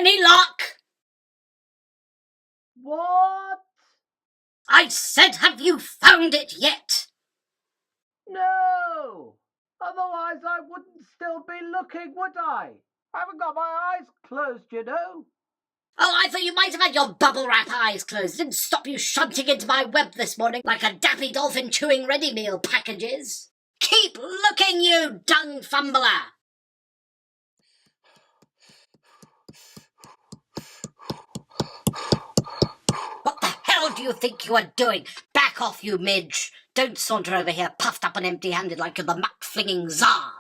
Any luck? What? I said, have you found it yet? No! Otherwise I wouldn't still be looking, would I? I haven't got my eyes closed, you know. Oh, I thought you might have had your bubble wrap eyes closed. Didn't stop you shunting into my web this morning like a dappy dolphin chewing ready meal packages. Keep looking, you dung fumbler! What the hell do you think you are doing? Back off, you midge! Don't saunter over here puffed up and empty-handed like you're the mutt-flinging czar!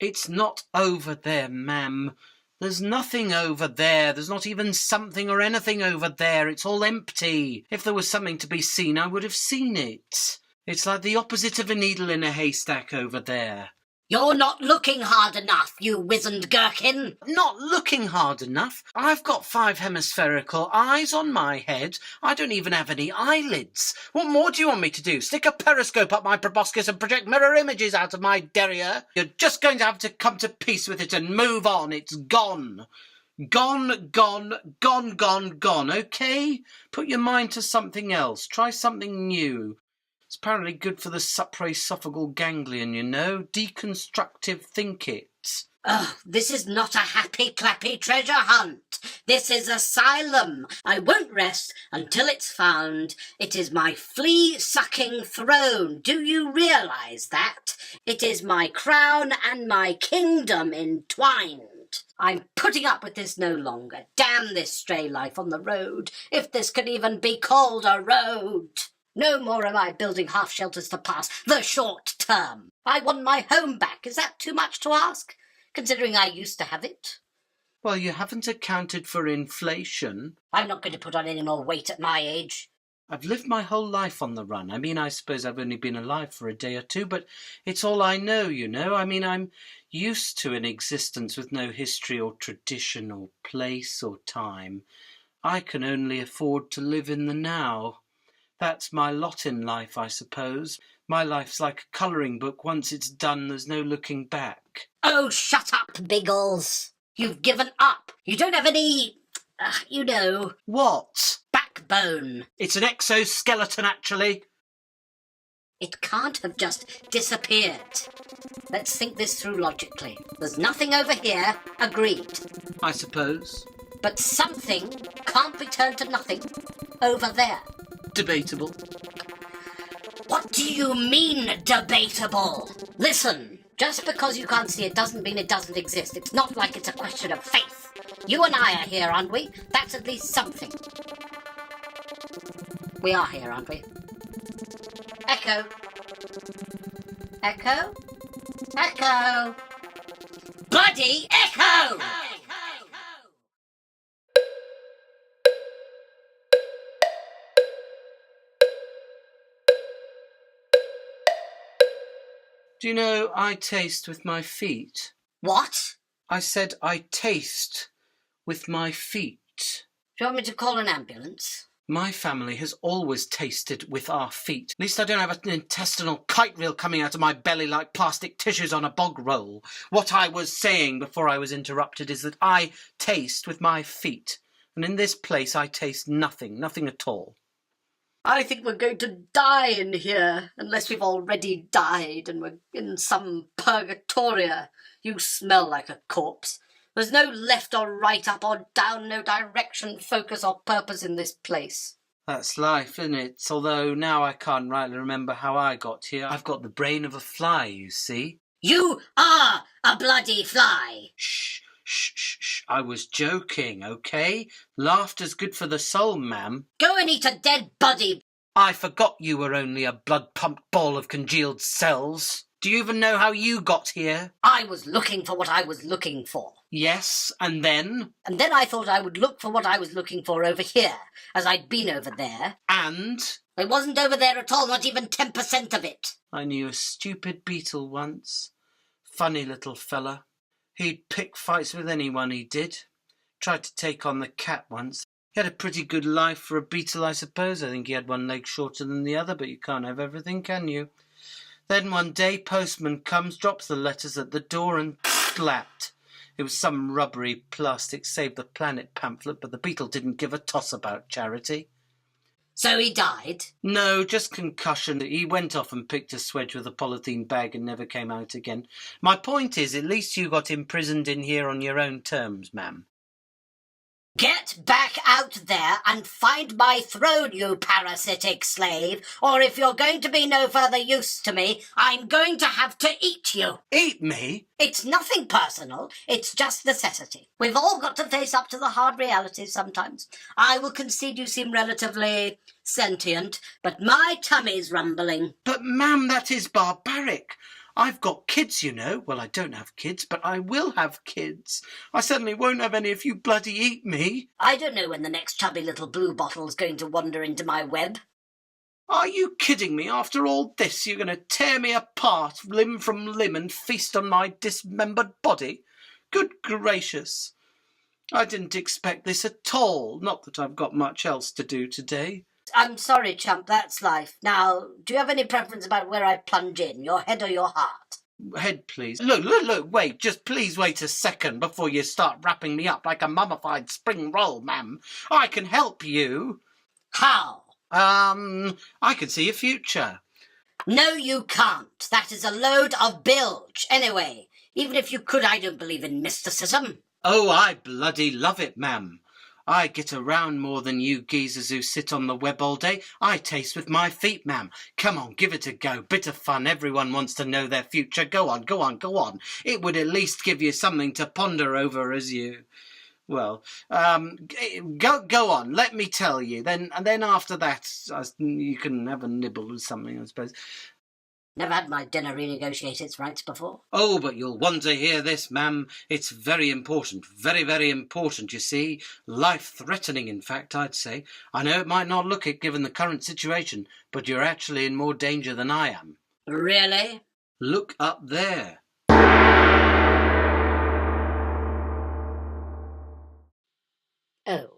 It's not over there, ma'am. There's nothing over there. There's not even something or anything over there. It's all empty. If there was something to be seen, I would have seen it. It's like the opposite of a needle in a haystack over there. You're not looking hard enough, you wizened gherkin! Not looking hard enough? I've got 5 hemispherical eyes on my head. I don't even have any eyelids. What more do you want me to do? Stick a periscope up my proboscis and project mirror images out of my derriere? You're just going to have to come to peace with it and move on. It's gone. Gone, gone, gone, gone, gone, okay? Put your mind to something else. Try something new. It's apparently good for the supraesophageal ganglion, you know. Deconstructive think it. Ugh, this is not a happy clappy treasure hunt. This is asylum. I won't rest until it's found. It is my flea-sucking throne. Do you realise that? It is my crown and my kingdom entwined. I'm putting up with this no longer. Damn this stray life on the road, if this can even be called a road. No more am I building half shelters to pass the short term. I want my home back. Is that too much to ask, considering I used to have it? Well, you haven't accounted for inflation. I'm not going to put on any more weight at my age. I've lived my whole life on the run. I mean, I suppose I've only been alive for a day or two, but it's all I know, you know. I mean, I'm used to an existence with no history or tradition or place or time. I can only afford to live in the now. That's my lot in life, I suppose. My life's like a colouring book. Once it's done, there's no looking back. Oh, shut up, Biggles. You've given up. You don't have any, you know... What? Backbone. It's an exoskeleton, actually. It can't have just disappeared. Let's think this through logically. There's nothing over here. Agreed. I suppose. But something can't be turned to nothing over there. Debatable. What do you mean, debatable? Listen, just because you can't see it doesn't mean it doesn't exist. It's not like it's a question of faith. You and I are here, aren't we? That's at least something. We are here, aren't we? Echo. Echo? Echo! Bloody echo! Do you know I taste with my feet? What? I said I taste with my feet. Do you want me to call an ambulance? My family has always tasted with our feet. At least I don't have an intestinal kite reel coming out of my belly like plastic tissues on a bog roll. What I was saying before I was interrupted is that I taste with my feet. And in this place I taste nothing, nothing at all. I think we're going to die in here, unless we've already died and we're in some purgatoria. You smell like a corpse. There's no left or right, up or down, no direction, focus or purpose in this place. That's life, isn't it? Although now I can't rightly remember how I got here. I've got the brain of a fly, you see. You are a bloody fly! Shh, shh, shh, shh. I was joking, okay? Laughter's good for the soul, ma'am. Go and eat a dead body. I forgot you were only a blood-pumped ball of congealed cells. Do you even know how you got here? I was looking for what I was looking for. Yes, and then? And then I thought I would look for what I was looking for over here, as I'd been over there. And? It wasn't over there at all, not even 10% of it. I knew a stupid beetle once. Funny little fella. He'd pick fights with anyone, he did. Tried to take on the cat once. He had a pretty good life for a beetle, I suppose. I think he had one leg shorter than the other, but you can't have everything, can you? Then one day, postman comes, drops the letters at the door and slapped. It was some rubbery plastic Save the Planet pamphlet, but the beetle didn't give a toss about charity. So he died? No, just concussion. He went off and picked a swedge with a polythene bag and never came out again. My point is, at least you got imprisoned in here on your own terms, ma'am. Get back out there and find my throne, you parasitic slave, or if you're going to be no further use to me, I'm going to have to eat you. Eat me? It's nothing personal, it's just necessity. We've all got to face up to the hard realities sometimes. I will concede you seem relatively sentient, but my tummy's rumbling. But, ma'am, that is barbaric. I've got kids, you know. Well, I don't have kids, but I will have kids. I certainly won't have any if you bloody eat me. I don't know when the next chubby little blue bottle's going to wander into my web. Are you kidding me? After all this, you're going to tear me apart, limb from limb, and feast on my dismembered body? Good gracious. I didn't expect this at all. Not that I've got much else to do today. I'm sorry, chump, that's life. Now, do you have any preference about where I plunge in, your head or your heart? Head, please. Look, wait, just please wait a second before you start wrapping me up like a mummified spring roll, ma'am. I can help you. How? I can see a future. No, you can't. That is a load of bilge. Anyway, even if you could, I don't believe in mysticism. Oh, I bloody love it, ma'am. I get around more than you geezers who sit on the web all day. I taste with my feet, ma'am. Come on, give it a go. Bit of fun. Everyone wants to know their future. Go on. It would at least give you something to ponder over as you... Well, go on. Let me tell you. Then after that, you can have a nibble or something, I suppose. Never had my dinner renegotiate its rights before. Oh, but you'll want to hear this, ma'am. It's very important. Very, very important, you see. Life-threatening, in fact, I'd say. I know it might not look it, given the current situation, but you're actually in more danger than I am. Really? Look up there. Oh.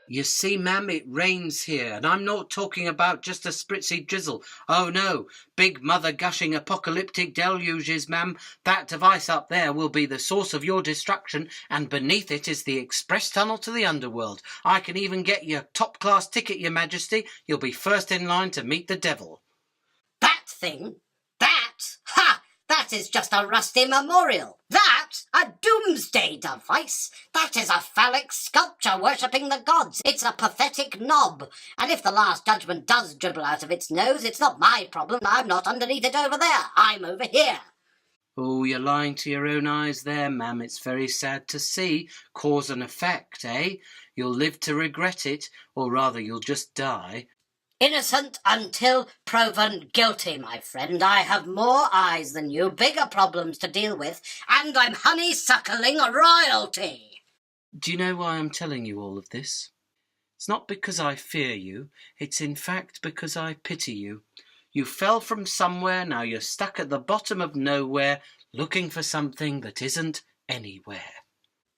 You see, ma'am, it rains here, and I'm not talking about just a spritzy drizzle. Oh, no, big mother-gushing apocalyptic deluges, ma'am. That device up there will be the source of your destruction, and beneath it is the express tunnel to the underworld. I can even get your top-class ticket, Your Majesty. You'll be first in line to meet the devil. That thing? That? Ha! That is just a rusty memorial. That? A doomsday device? That is a phallic sculpture worshipping the gods. It's a pathetic knob. And if the Last Judgment does dribble out of its nose, it's not my problem. I'm not underneath it over there. I'm over here. Oh, you're lying to your own eyes there, ma'am. It's very sad to see. Cause and effect, eh? You'll live to regret it, or rather you'll just die. Innocent until proven guilty, my friend. I have more eyes than you, bigger problems to deal with, and I'm honeysuckling royalty. Do you know why I'm telling you all of this? It's not because I fear you. It's in fact because I pity you. You fell from somewhere, now you're stuck at the bottom of nowhere, looking for something that isn't anywhere.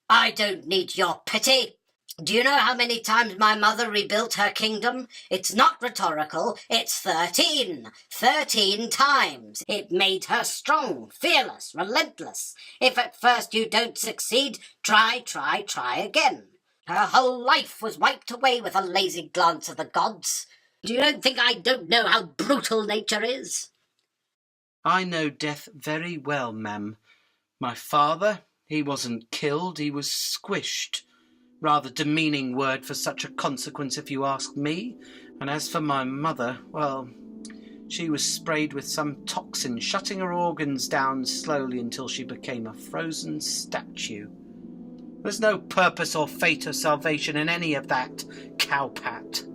I don't need your pity. Do you know how many times my mother rebuilt her kingdom? It's not rhetorical, it's 13. 13 times. It made her strong, fearless, relentless. If at first you don't succeed, try again. Her whole life was wiped away with a lazy glance at the gods. You don't think I don't know how brutal nature is? I know death very well, ma'am. My father, he wasn't killed, he was squished. Rather demeaning word for such a consequence if you ask me. And as for my mother, well, she was sprayed with some toxin, shutting her organs down slowly until she became a frozen statue. There's no purpose or fate or salvation in any of that, cowpat.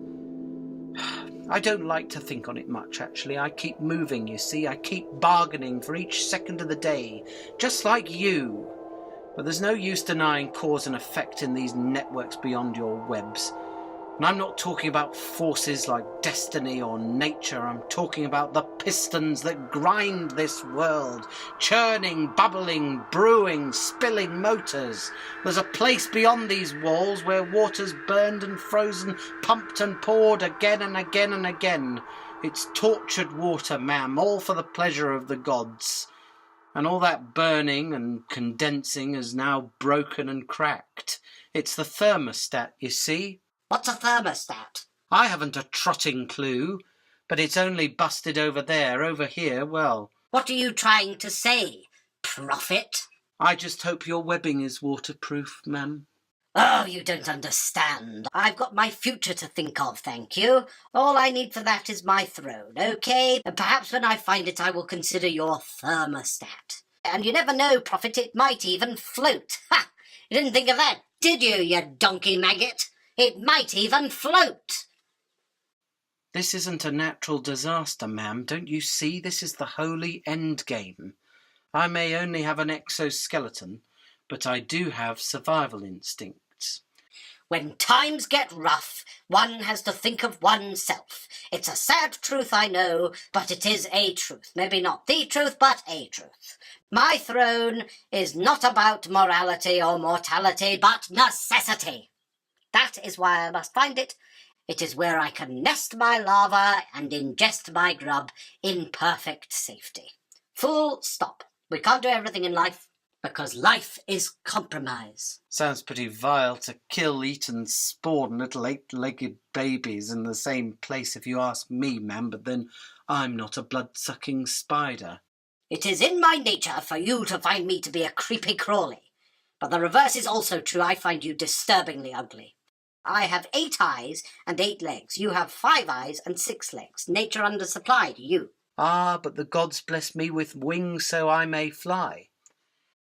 I don't like to think on it much, actually. I keep moving, you see. I keep bargaining for each second of the day, just like you. But there's no use denying cause and effect in these networks beyond your webs. And I'm not talking about forces like destiny or nature. I'm talking about the pistons that grind this world. Churning, bubbling, brewing, spilling motors. There's a place beyond these walls where water's burned and frozen, pumped and poured again and again and again. It's tortured water, ma'am, all for the pleasure of the gods. And all that burning and condensing is now broken and cracked. It's the thermostat, you see. What's a thermostat? I haven't a trotting clue, but it's only busted over there. Over here, well... What are you trying to say, prophet? I just hope your webbing is waterproof, ma'am. Oh, you don't understand. I've got my future to think of, thank you. All I need for that is my throne, OK? And perhaps when I find it, I will consider your thermostat. And you never know, prophet, it might even float. Ha! You didn't think of that, did you donkey maggot? It might even float. This isn't a natural disaster, ma'am. Don't you see? This is the holy end game. I may only have an exoskeleton, but I do have survival instincts. When times get rough, one has to think of oneself. It's a sad truth, I know, but it is a truth. Maybe not the truth, but a truth. My throne is not about morality or mortality, but necessity. That is why I must find it. It is where I can nest my larva and ingest my grub in perfect safety. Full stop. We can't do everything in life, because life is compromise. Sounds pretty vile to kill, eat and spawn little 8-legged babies in the same place if you ask me, ma'am, but then I'm not a blood-sucking spider. It is in my nature for you to find me to be a creepy crawly. But the reverse is also true. I find you disturbingly ugly. I have 8 eyes and 8 legs. You have 5 eyes and 6 legs. Nature undersupplied you. Ah, but the gods bless me with wings so I may fly.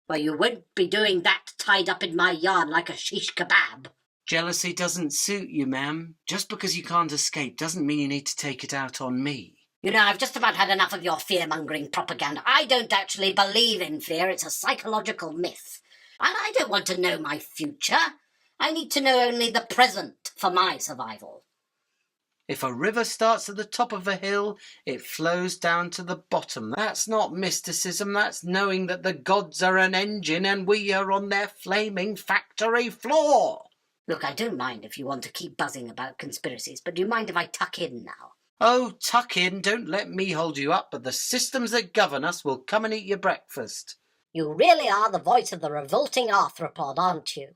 Well, you won't be doing that tied up in my yarn like a shish kebab. Jealousy doesn't suit you, ma'am. Just because you can't escape doesn't mean you need to take it out on me. You know, I've just about had enough of your fear-mongering propaganda. I don't actually believe in fear. It's a psychological myth. And I don't want to know my future. I need to know only the present for my survival. If a river starts at the top of a hill, it flows down to the bottom. That's not mysticism, that's knowing that the gods are an engine and we are on their flaming factory floor. Look, I don't mind if you want to keep buzzing about conspiracies, but do you mind if I tuck in now? Oh, tuck in, don't let me hold you up, but the systems that govern us will come and eat your breakfast. You really are the voice of the revolting arthropod, aren't you?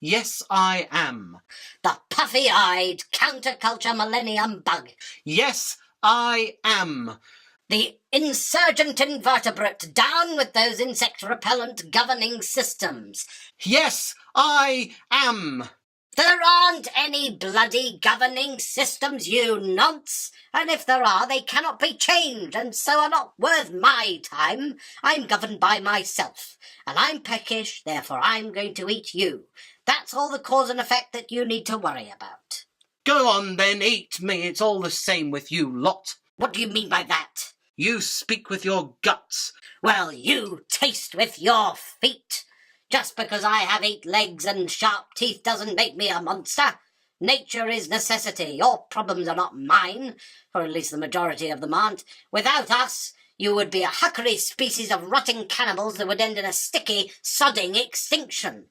Yes, I am. The puffy-eyed counterculture millennium bug. Yes, I am. The insurgent invertebrate. Down with those insect-repellent governing systems. Yes, I am. There aren't any bloody governing systems, you nonce. And if there are, they cannot be changed, and so are not worth my time. I'm governed by myself, and I'm peckish, therefore I'm going to eat you. That's all the cause and effect that you need to worry about. Go on then, eat me. It's all the same with you lot. What do you mean by that? You speak with your guts. Well, you taste with your feet. Just because I have 8 legs and sharp teeth doesn't make me a monster. Nature is necessity. Your problems are not mine, or at least the majority of them aren't. Without us, you would be a huckery species of rotting cannibals that would end in a sticky, sodding extinction.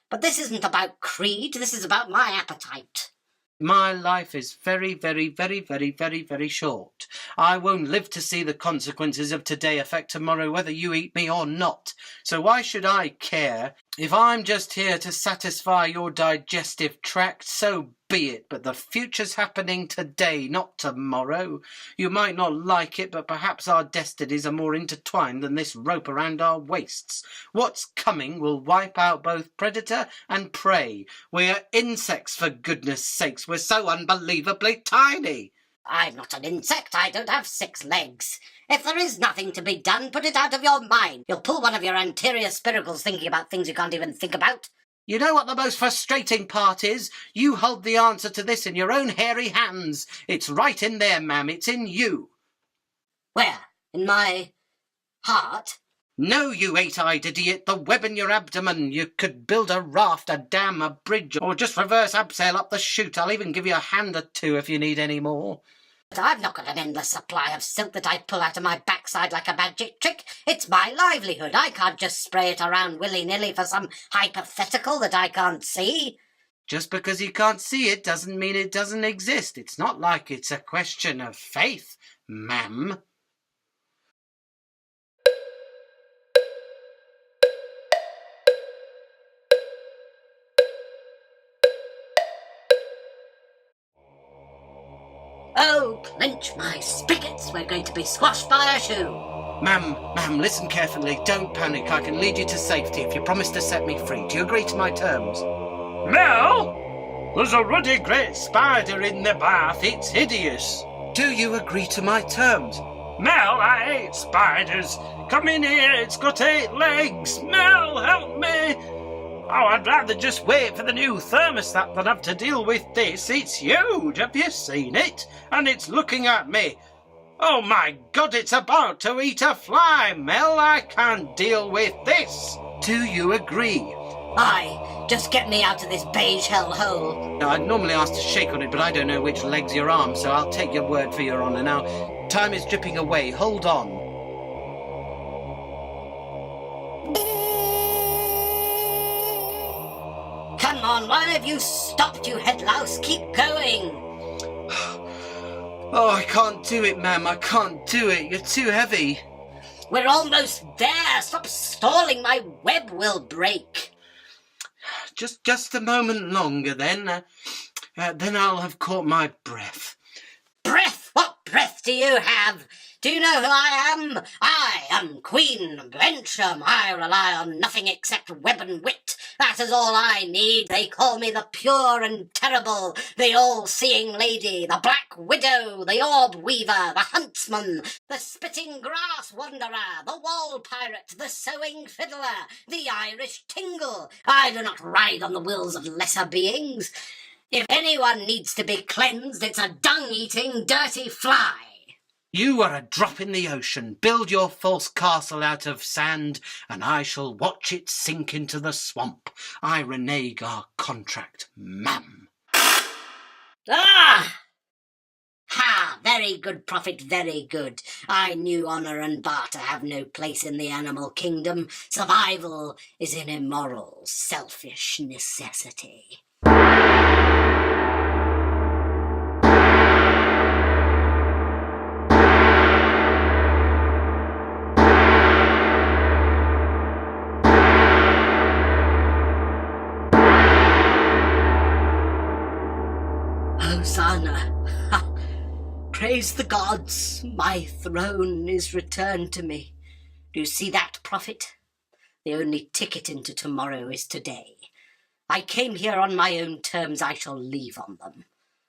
But this isn't about creed, this is about my appetite. My life is very, very, very, very, very, very short. I won't live to see the consequences of today affect tomorrow, whether you eat me or not. So why should I care? If I'm just here to satisfy your digestive tract, so be it. But the future's happening today, not tomorrow. You might not like it, but perhaps our destinies are more intertwined than this rope around our waists. What's coming will wipe out both predator and prey. We're insects, for goodness sakes. We're so unbelievably tiny. I'm not an insect. I don't have 6 legs. If there is nothing to be done, put it out of your mind. You'll pull one of your anterior spiracles thinking about things you can't even think about. You know what the most frustrating part is? You hold the answer to this in your own hairy hands. It's right in there, ma'am. It's in you. Where? In my heart? No, you eight-eyed idiot, the web in your abdomen. You could build a raft, a dam, a bridge, or just reverse abseil up the chute. I'll even give you a hand or two if you need any more. But I've not got an endless supply of silk that I pull out of my backside like a magic trick. It's my livelihood. I can't just spray it around willy-nilly for some hypothetical that I can't see. Just because you can't see it doesn't mean it doesn't exist. It's not like it's a question of faith, ma'am. Oh, clench my spigots, we're going to be squashed by a shoe. Ma'am, listen carefully. Don't panic. I can lead you to safety if you promise to set me free. Do you agree to my terms? Mel, there's a ruddy great spider in the bath. It's hideous. Do you agree to my terms? Mel, I hate spiders. Come in here, it's got 8 legs. Mel, help me. Oh, I'd rather just wait for the new thermostat than have to deal with this. It's huge, have you seen it? And it's looking at me. Oh my God, it's about to eat a fly, Mel. I can't deal with this. Do you agree? Aye, just get me out of this beige hellhole. Now, I'd normally ask to shake on it, but I don't know which leg's your arm, so I'll take your word for your honour. Now, time is dripping away. Hold on. Come on, why have you stopped, you head louse? Keep going. Oh, I can't do it, ma'am. I can't do it. You're too heavy. We're almost there. Stop stalling. My web will break. Just a moment longer, then. Then I'll have caught my breath. Breath? What breath do you have? Do you know who I am? I am Queen Bensham. I rely on nothing except web and wit. That is all I need. They call me the pure and terrible, the all-seeing lady, the black widow, the orb weaver, the huntsman, the spitting grass wanderer, the wall pirate, the sewing fiddler, the Irish tingle. I do not ride on the wills of lesser beings. If anyone needs to be cleansed, it's a dung-eating, dirty fly. You are a drop in the ocean. Build your false castle out of sand, and I shall watch it sink into the swamp. I renege our contract, ma'am. Ah! Ha! Very good, prophet, very good. I knew honour and barter have no place in the animal kingdom. Survival is an immoral, selfish necessity. Hosanna! Ha! Praise the gods! My throne is returned to me. Do you see that, prophet? The only ticket into tomorrow is today. I came here on my own terms. I shall leave on them.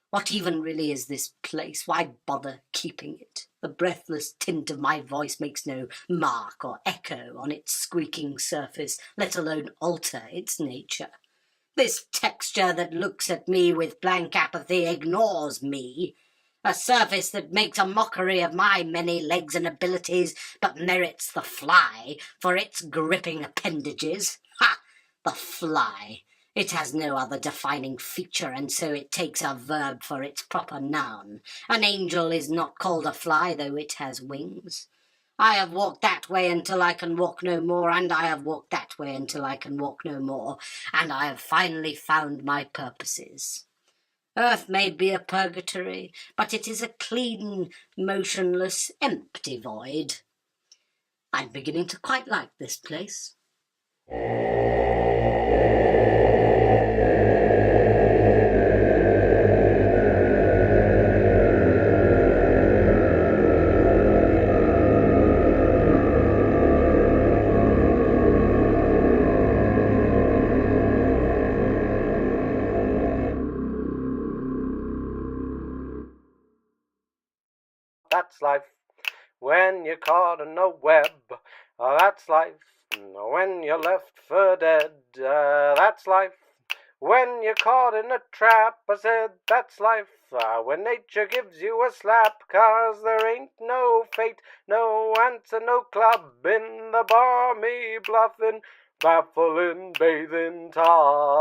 What even really is this place? Why bother keeping it? The breathless tint of my voice makes no mark or echo on its squeaking surface, let alone alter its nature. This texture that looks at me with blank apathy ignores me. A surface that makes a mockery of my many legs and abilities, but merits the fly for its gripping appendages. Ha! The fly. It has no other defining feature, and so it takes a verb for its proper noun. An angel is not called a fly, though it has wings. I have walked that way until I can walk no more, and I have walked that way until I can walk no more, and I have finally found my purposes. Earth may be a purgatory, but it is a clean, motionless, empty void. I'm beginning to quite like this place. That's life when you're caught in a web. That's life when you're left for dead. That's life When you're caught in a trap, I said that's life. When nature gives you a slap, 'cause there ain't no fate, no answer, no club in the balmy bluffing, baffling bathing time.